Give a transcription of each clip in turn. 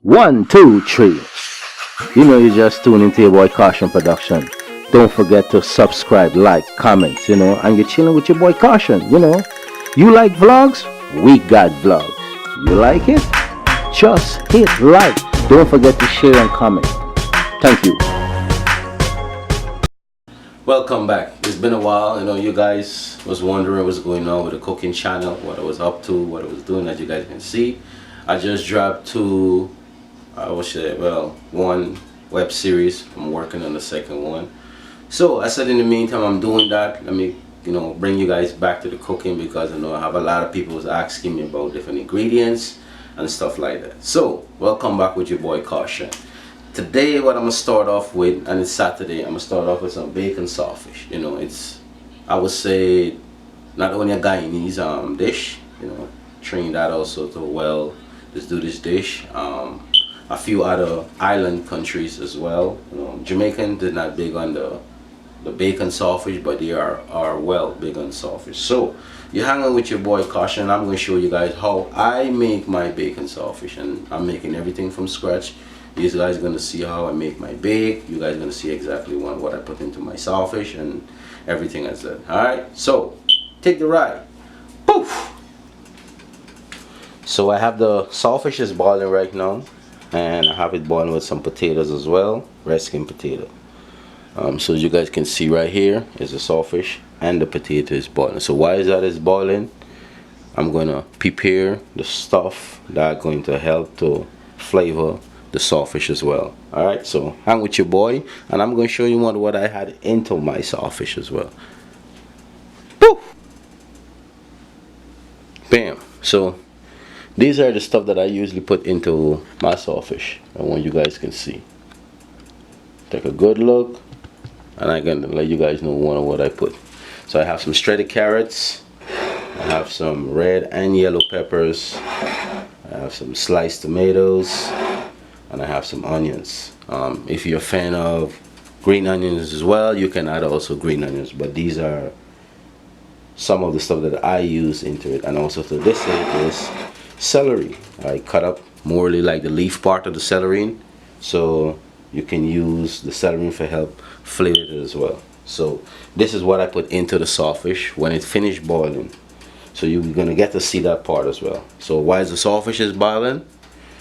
One, two, three. You know you just tune into your boy Caution Production. Don't forget to subscribe, like, comment, and you're chilling with your boy Caution, You like vlogs? We got vlogs. You like it? Just hit like. Don't forget to share and comment. Thank you. Welcome back. It's been a while. You guys was wondering what's going on with the cooking channel, what I was up to, what I was doing. As you guys can see, I just dropped one web series. I'm working on the second one. So I said in the meantime I'm doing that. Let me bring you guys back to the cooking, because I have a lot of people was asking me about different ingredients and stuff like that. So welcome back with your boy Caution. Today what I'm gonna start off with, and it's Saturday, I'm gonna start off with some bacon sawfish. It's, I would say, not only a Guyanese dish, trained that also to just do this dish. A few other island countries as well. Jamaican, they're not big on the bacon sawfish, but they are big on sawfish. So you're hanging with your boy Caution. I'm going to show you guys how I make my bacon sawfish, and I'm making everything from scratch. You guys are going to see how I make my bake. You guys are going to see exactly what I put into my sawfish and everything as that. Alright, so take the ride. Poof! So I have the sawfish is boiling right now, and I have it boiling with some potatoes as well, red skin potato. So as you guys can see right here is the sawfish and the potato is boiling. So why is that it's boiling? I'm going to prepare the stuff that are going to help to flavor the sawfish as well. Alright, so hang with your boy, and I'm going to show you what I had into my sawfish as well. Woo! Bam! So these are the stuff that I usually put into my sawfish. I want you guys can see. Take a good look, and I'm going to let you guys know what I put. So I have some shredded carrots. I have some red and yellow peppers. I have some sliced tomatoes. And I have some onions. If you're a fan of green onions as well, you can add also green onions. But these are some of the stuff that I use into it. And also to this is celery. I cut up more like the leaf part of the celery, so you can use the celery for help flavor it as well. So this is what I put into the sawfish when it finished boiling. So you're gonna get to see that part as well. So while the sawfish is boiling,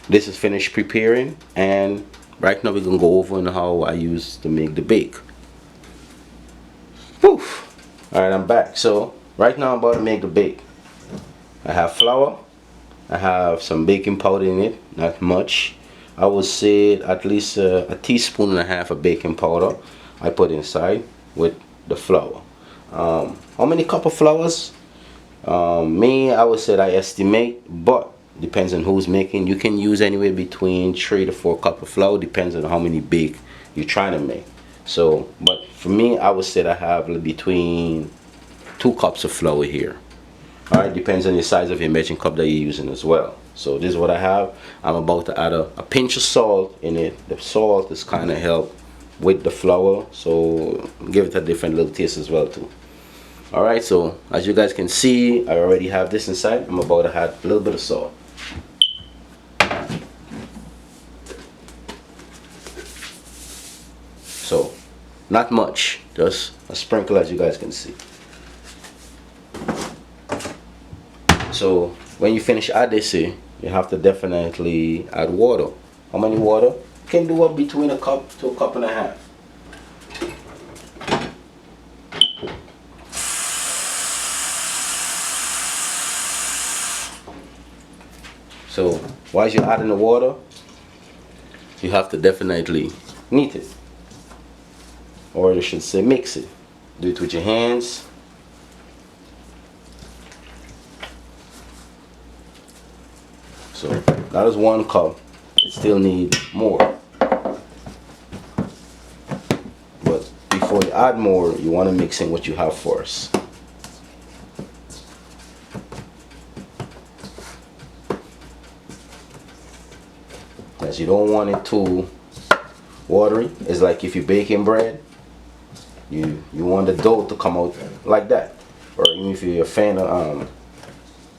this is finished preparing, and right now we're gonna go over on how I use to make the bake. Poof! Alright, I'm back. So right now I'm about to make the bake. I have flour. I have some baking powder in it, not much. I would say at least a teaspoon and a half of baking powder I put inside with the flour. How many cup of flours? I would say I estimate, but depends on who's making. You can use anywhere between 3 to 4 cups of flour, depends on how many bake you're trying to make. So, but for me, I would say I have between 2 cups of flour here. Alright, depends on the size of your measuring cup that you're using as well. So this is what I have. I'm about to add a pinch of salt in it. The salt is kind of help with the flour, so give it a different little taste as well too. Alright, so as you guys can see, I already have this inside. I'm about to add a little bit of salt. So not much, just a sprinkle, as you guys can see. So when you finish add this, you have to definitely add water. How many water? You can do up between a cup to a cup and a half. So while you're adding the water, you have to definitely knead it, or you should say mix it. Do it with your hands. So that is 1 cup. It still needs more. But before you add more, you want to mix in what you have first. As you don't want it too watery. It's like if you're baking bread, you want the dough to come out like that. Or even if you're a fan of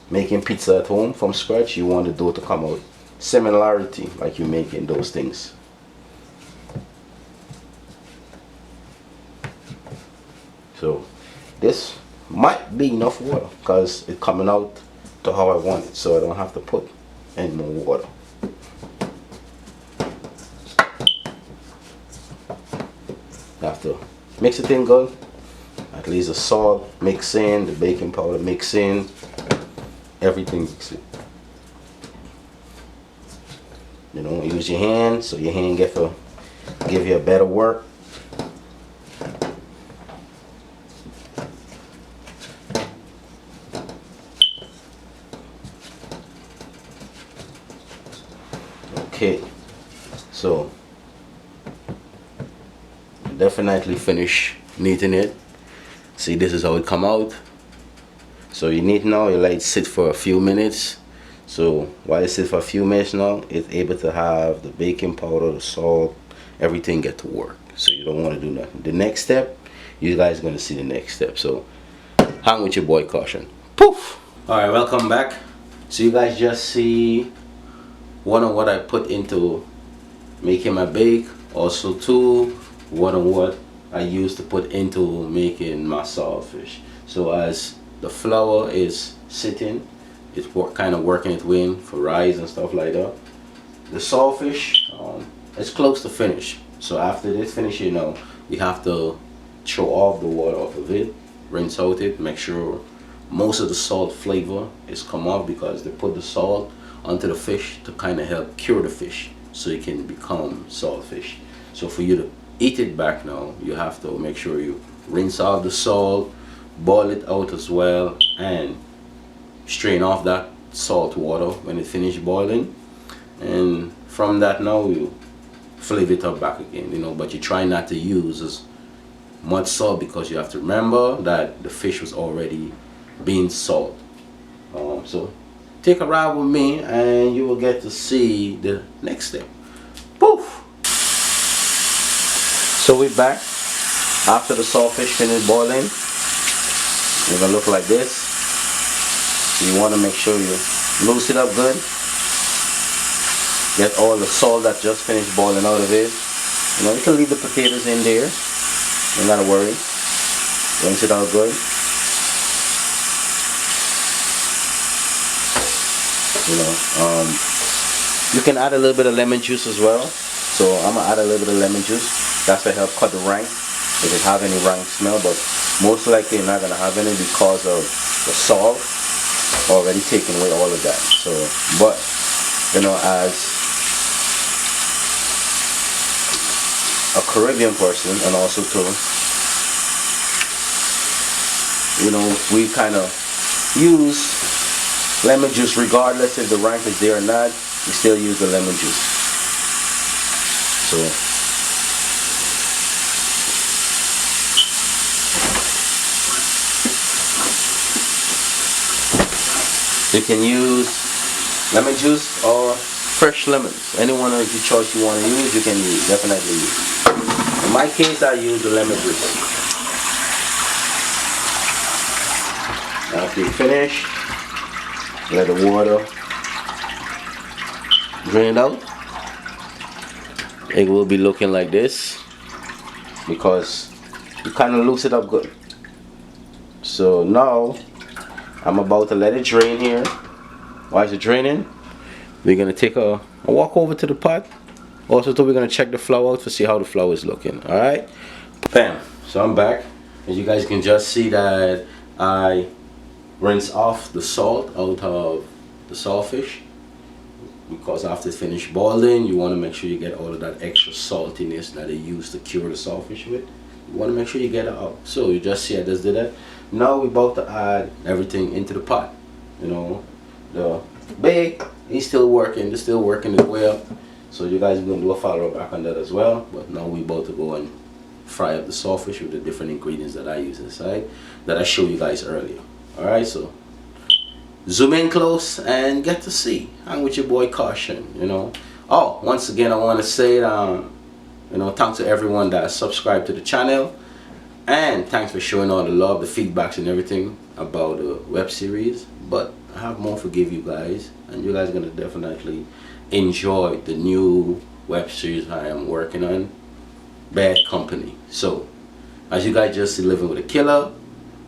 making pizza at home from scratch, you want the dough to come out similarity like you make in those things. So this might be enough water because it's coming out to how I want it, so I don't have to put any more water. You have to mix it in good. At least the salt mix in, the baking powder mix in, everything mix in. You know, use your hand so your hand give you a better work. Okay, so definitely finish kneading it. See, this is how it come out. So you knead now, you let it sit for a few minutes. So while it sits for a few minutes now, it's able to have the baking powder, the salt, everything get to work. So you don't want to do nothing. The next step, you guys are going to see the next step. So hang with your boy Caution. Poof! Alright, welcome back. So you guys just see one of what I put into making my bake. Also too, one of what I used to put into making my saltfish. So as the flour is sitting, it's kind of working its way in for rice and stuff like that. The saltfish, it's close to finish. So after this finish, you know, we have to throw off the water off of it, rinse out it, make sure most of the salt flavor is come off, because they put the salt onto the fish to kind of help cure the fish so it can become saltfish. So for you to eat it back now, you have to make sure you rinse off the salt, boil it out as well, and strain off that salt water when it finishes boiling. And from that now you flavor it up back again, you know, but you try not to use as much salt because you have to remember that the fish was already being salt. So take a ride with me and you will get to see the next step. Poof! So we're back after the saltfish finished boiling. It's gonna look like this. So you want to make sure you loose it up good. Get all the salt that just finished boiling out of it. You know, you can leave the potatoes in there. Don't gotta worry. Rinse it out good. You know, you can add a little bit of lemon juice as well. So I'm gonna add a little bit of lemon juice. That's to help cut the rank, if it have any rank smell. But most likely you're not gonna have any because of the salt already taking away all of that. So, but you know, as a Caribbean person, and also too, you know, we kind of use lemon juice regardless if the rank is there or not. We still use the lemon juice. So you can use lemon juice or fresh lemons. Any one of the choice you want to use, you can use, definitely use. In my case, I use the lemon juice. After you finish, let the water drain out. It will be looking like this because you kind of loose it up good. So now I'm about to let it drain here. While it's draining, we're gonna take a walk over to the pot. Also too, we're gonna check the flour out to see how the flour is looking. Alright, bam. So I'm back. As you guys can just see that I rinse off the salt out of the saltfish, because after it finished boiling, you want to make sure you get all of that extra saltiness that they use to cure the saltfish with. You want to make sure you get it out. So you just see I just did that. Now we're about to add everything into the pot. You know, the bake is still working. It's still working its way up. So you guys are going to do a follow back on that as well. But now we're about to go and fry up the saltfish with the different ingredients that I use inside that I showed you guys earlier. Alright, so zoom in close and get to see. I'm with your boy Caution, you know. Oh, once again I want to say you know, thanks to everyone that subscribed to the channel, and thanks for showing all the love, the feedbacks and everything about the web series. But I have more to give you guys, and you guys are gonna definitely enjoy the new web series I am working on, Bad Company. So, as you guys just see Living with a Killer,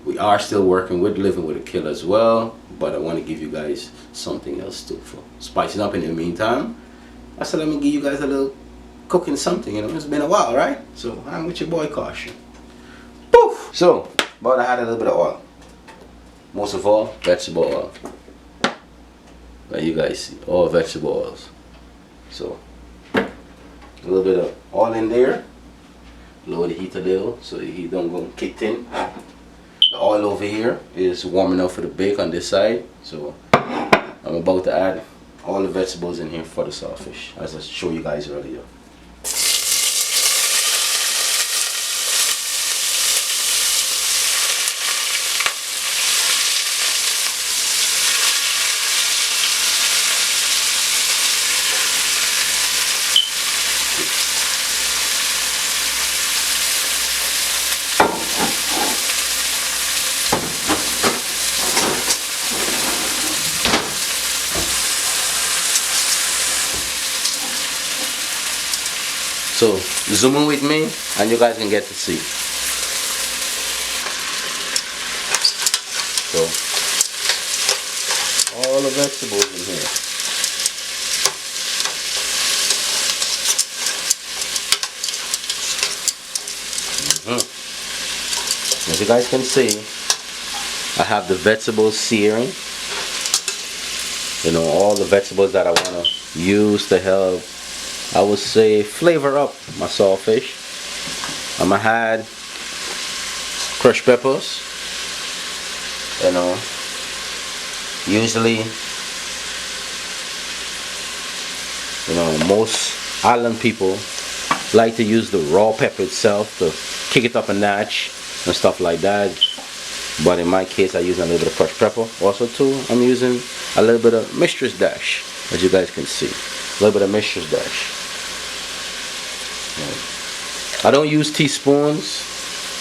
we are still working with Living with a Killer as well, but I want to give you guys something else too for spicing up in the meantime. I said let me give you guys a little cooking something, you know, it's been a while, right? So I'm with your boy Caution. Poof! So, but I had a little bit of oil. Most of all, vegetable oil. Like you guys see, all vegetable oils. So, a little bit of oil in there. Lower the heat a little so the heat don't go kicked in. The oil over here is warm enough for the bake on this side. So, I'm about to add all the vegetables in here for the saltfish, as I showed you guys earlier. So zoom in with me and you guys can get to see. So all the vegetables in here. As you guys can see, I have the vegetables searing. You know, all the vegetables that I want to use to help, I would say, flavor up my saltfish. I'm gonna add crushed peppers. You know, usually, you know, most island people like to use the raw pepper itself to kick it up a notch and stuff like that. But in my case, I use a little bit of crushed pepper. Also, too, I'm using a little bit of mistress dash, as you guys can see. A little bit of mistress dash. I don't use teaspoons.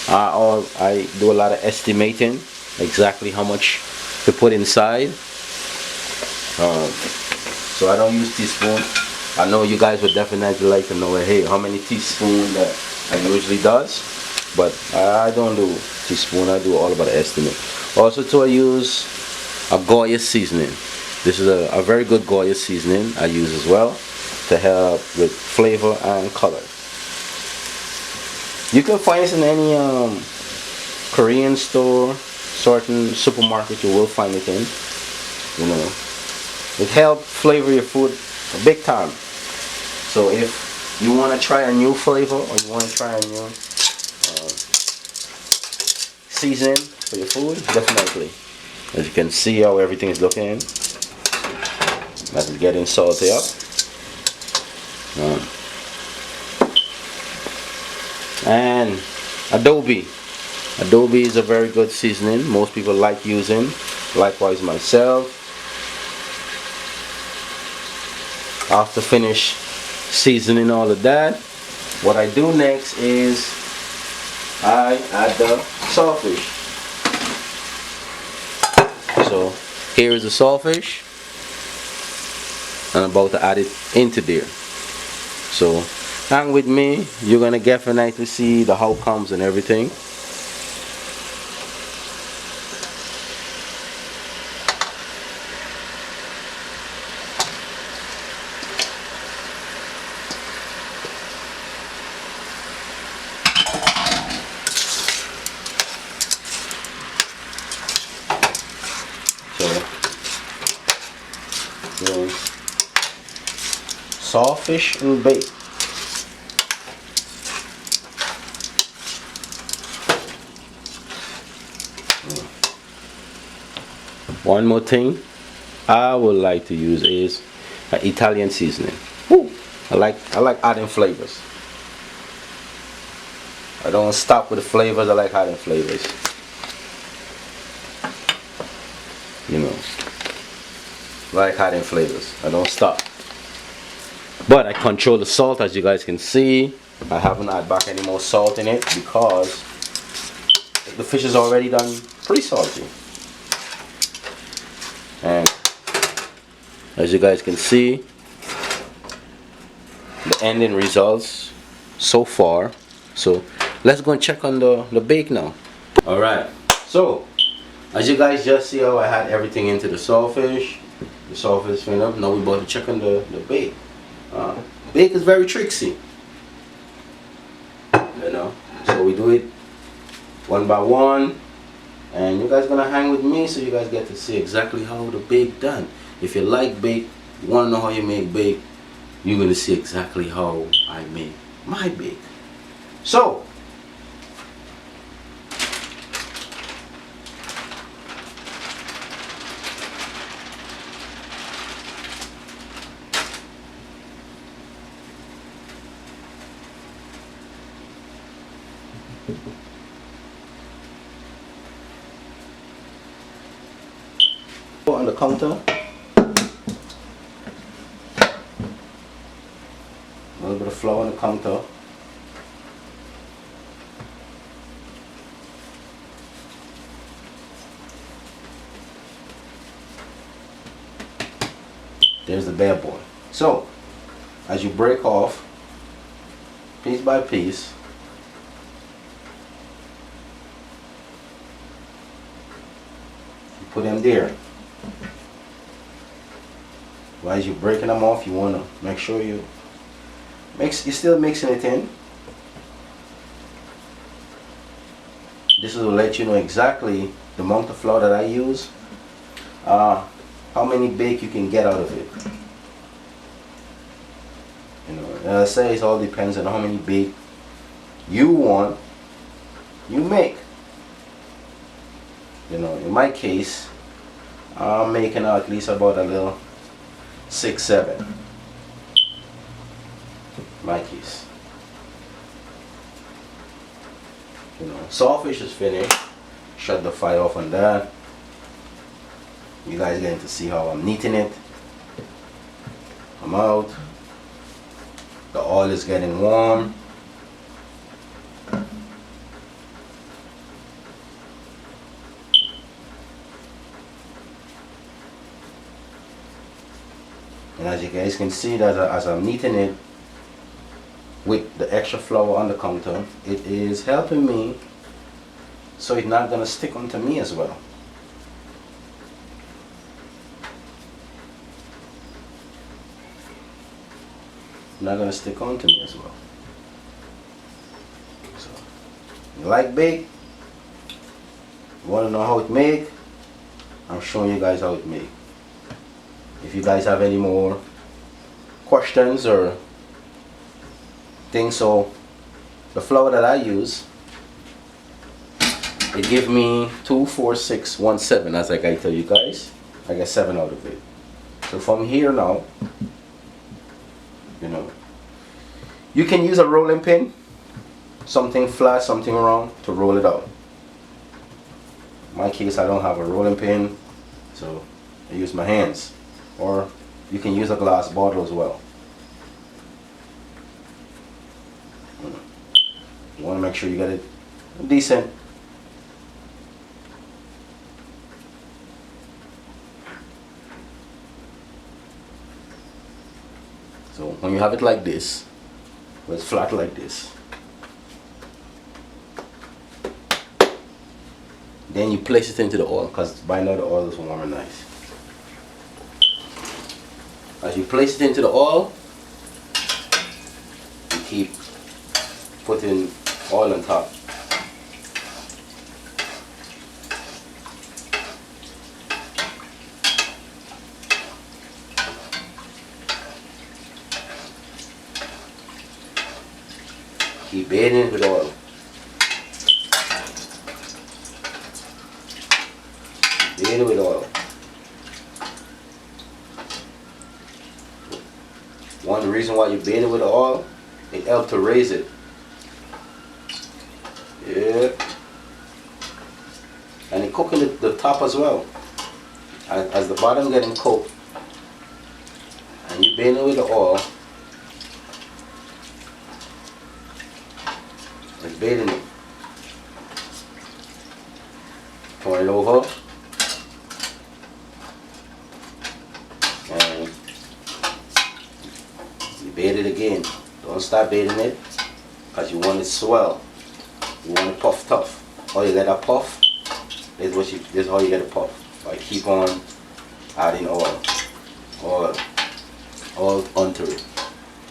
I do a lot of estimating exactly how much to put inside. So I don't use teaspoons. I know you guys would definitely like to know, hey, how many teaspoons that I usually does, but I don't do teaspoon. I do all about the estimate. Also, too, I use a Goya seasoning. This is a very good Goya seasoning I use as well to help with flavor and color. You can find this in any Korean store, certain supermarket you will find it in. You know, it helps flavor your food big time. So if you want to try a new flavor or you want to try a new seasoning for your food, definitely. As you can see how everything is looking, as it's getting salty up. And adobe is a very good seasoning most people like using, likewise myself. After finish seasoning all of that, what I do next is I add the saltfish. So here is the saltfish and I'm about to add it into there. So hang with me, you're gonna definitely see the outcomes and everything. So, saltfish and bake. One more thing I would like to use is an Italian seasoning. Woo! I like adding flavors. I don't stop with the flavors, I like adding flavors. You know, like adding flavors. I don't stop. But I control the salt, as you guys can see. I haven't added back any more salt in it because the fish is already done pretty salty. And as you guys can see, the ending results so far. So let's go and check on the bake now. Alright, so as you guys just see how I had everything into the saltfish. The saltfish went up. Now we're about to check on the bake. Bake is very tricksy, you know. So we do it one by one, and you guys gonna hang with me so you guys get to see exactly how the bake done. If you like bake, you wanna know how you make bake, you're gonna see exactly how I make my bake. So on the counter, a little bit of flour on the counter. There's the bad boy. So as you break off piece by piece, you put them there. While you're breaking them off, you want to make sure you're still mixing it in. This will let you know exactly the amount of flour that I use, how many bake you can get out of it. You know, and I say it all depends on how many bake you want, you make. You know, in my case, I'm making at least about a little 6-7. My case. You know, saltfish is finished. Shut the fire off on that. You guys getting to see how I'm kneading it. I'm out. The oil is getting warm. And as you guys can see, that as I'm kneading it with the extra flour on the counter, it is helping me so it's not going to stick onto me as well. Not going to stick onto me as well. So, you like bake? You want to know how it make? I'm showing you guys how it make. If you guys have any more questions or things, so the flour that I use, it give me 2, 4, 6, 1, 7. As like I tell you guys, I get 7 out of it. So from here now, you know, you can use a rolling pin, something flat, something round, to roll it out. In my case, I don't have a rolling pin, so I use my hands. Or you can use a glass bottle as well. You want to make sure you get it decent. So when you have it like this, where it's flat like this, then you place it into the oil, because by now the oil is warm and nice. As you place it into the oil, you keep putting oil on top. Keep bathing it with oil. Bathe it with oil. One reason why you bathe it with oil, it helps to raise it. Yeah. And it cooking the top as well. As the bottom getting cooked, and you bathe it with the oil, it's bathing it. Turn it over. And you bathe it again. Don't start bathing it because you want it swell. You want it puff tough. How you get a puff? This is how you get a puff. I keep on adding oil onto it,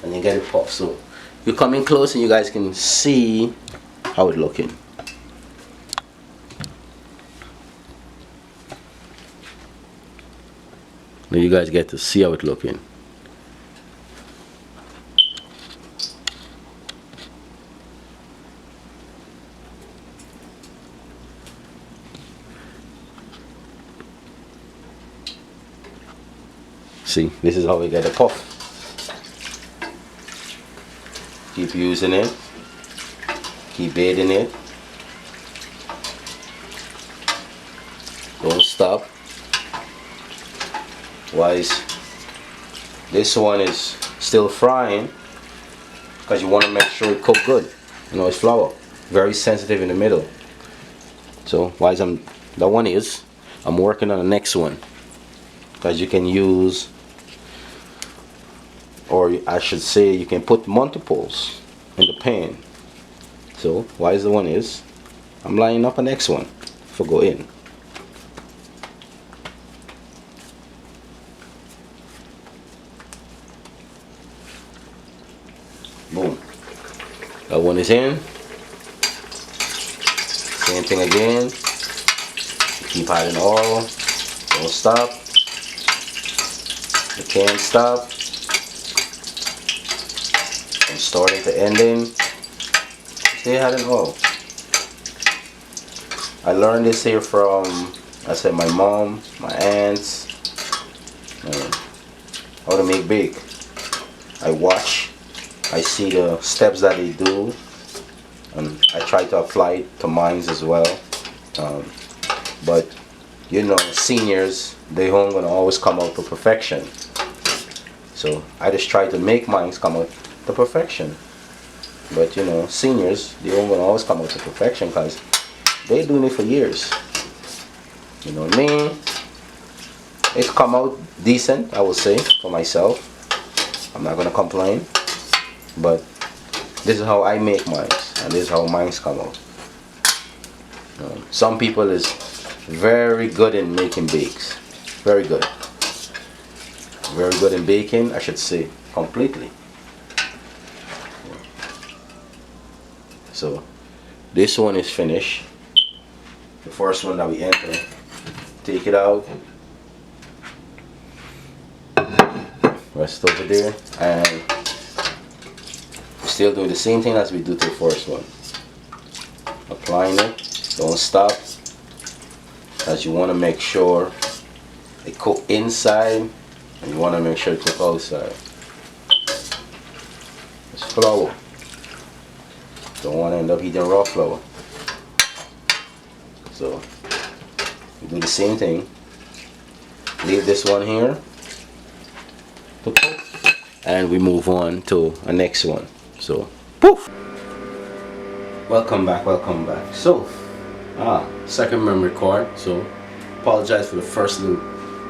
and you get it puff. So you come in close and you guys can see how it looking. Now you guys get to see how it looking. See, this is how we get a puff. Keep using it. Keep bathing it. Don't stop. Wise. This one is still frying because you want to make sure it cook good. You know, it's flour. Very sensitive in the middle. So wise, I'm working on the next one because you can use, or I should say, you can put multiples in the pan. So wise the one is, I'm lining up the next one for go in. Boom. That one is in. Same thing again. Keep adding oil. Don't stop. You can't stop. From starting to ending. Stay adding oil. I learned this here from, I said, my mom, my aunts, how to make bake. I watch. I see the steps that they do, and I try to apply it to mine as well. But you know, seniors, they aren't gonna always come out to perfection. So I just try to make mine come out to perfection. But you know, seniors, they aren't gonna always come out to perfection because they're doing it for years. You know what I mean? It's come out decent, I would say, for myself. I'm not gonna complain. But this is how I make mine, and this is how mine come out. Some people is very good in making bakes. Very good. Very good in baking, I should say, completely. So this one is finished. The first one that we enter. Take it out. Rest over there, and still doing the same thing as we do to the first one. Applying it, don't stop, as you want to make sure it cook inside and you want to make sure it cook outside. It's flour. Don't want to end up eating raw flour. So we do the same thing. Leave this one here to cook, and we move on to the next one. So, poof! Welcome back. So, second memory card. So, apologize for the first little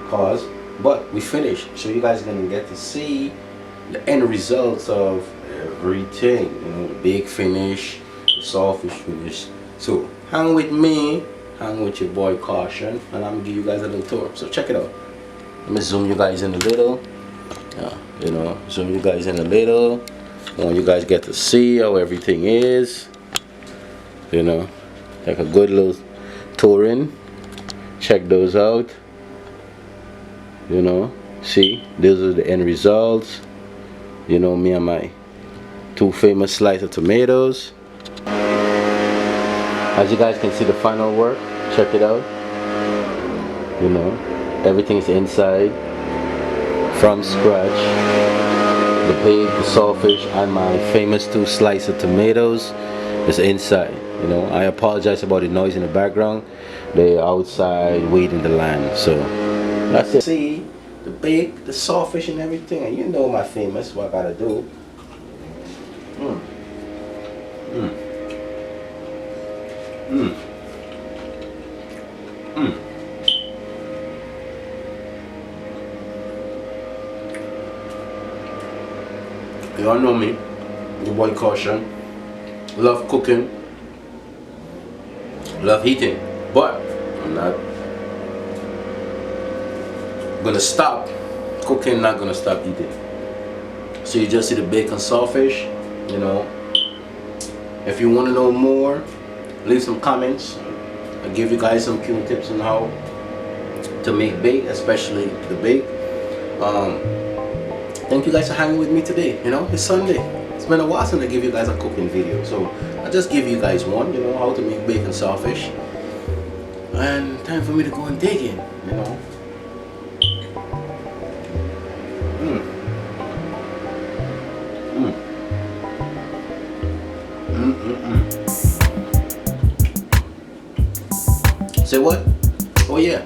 pause, but we finished. So you guys are gonna get to see the end results of everything. You know, the big finish, the sawfish finish. So, hang with me, hang with your boy Caution, and I'm gonna give you guys a little tour. So check it out. Let me zoom you guys in a little. You know, zoom you guys in a little. I want you guys get to see how everything is. You know, like a good little touring. Check those out. You know, see, those are the end results. You know, me and my two famous slices of tomatoes. As you guys can see the final work, check it out. You know, everything's inside from scratch. The pig, the sawfish, and my famous two slices of tomatoes is inside. You know, I apologize about the noise in the background. They're outside waiting to land. So that's it. See the big, the sawfish, and everything, and you know my famous. What I gotta do. You all know me. Your boy Caution. Love cooking. Love eating. But I'm not gonna stop cooking, not gonna stop eating. So you just see the bacon saltfish, you know. If you want to know more, leave some comments. I'll give you guys some few tips on how to make bake, especially the bake. Thank you guys for hanging with me today. You know, it's Sunday. It's been a while since I give you guys a cooking video, so I just give you guys one, you know, how to make bacon saltfish. And time for me to go and dig in, you know. Say what? Oh yeah.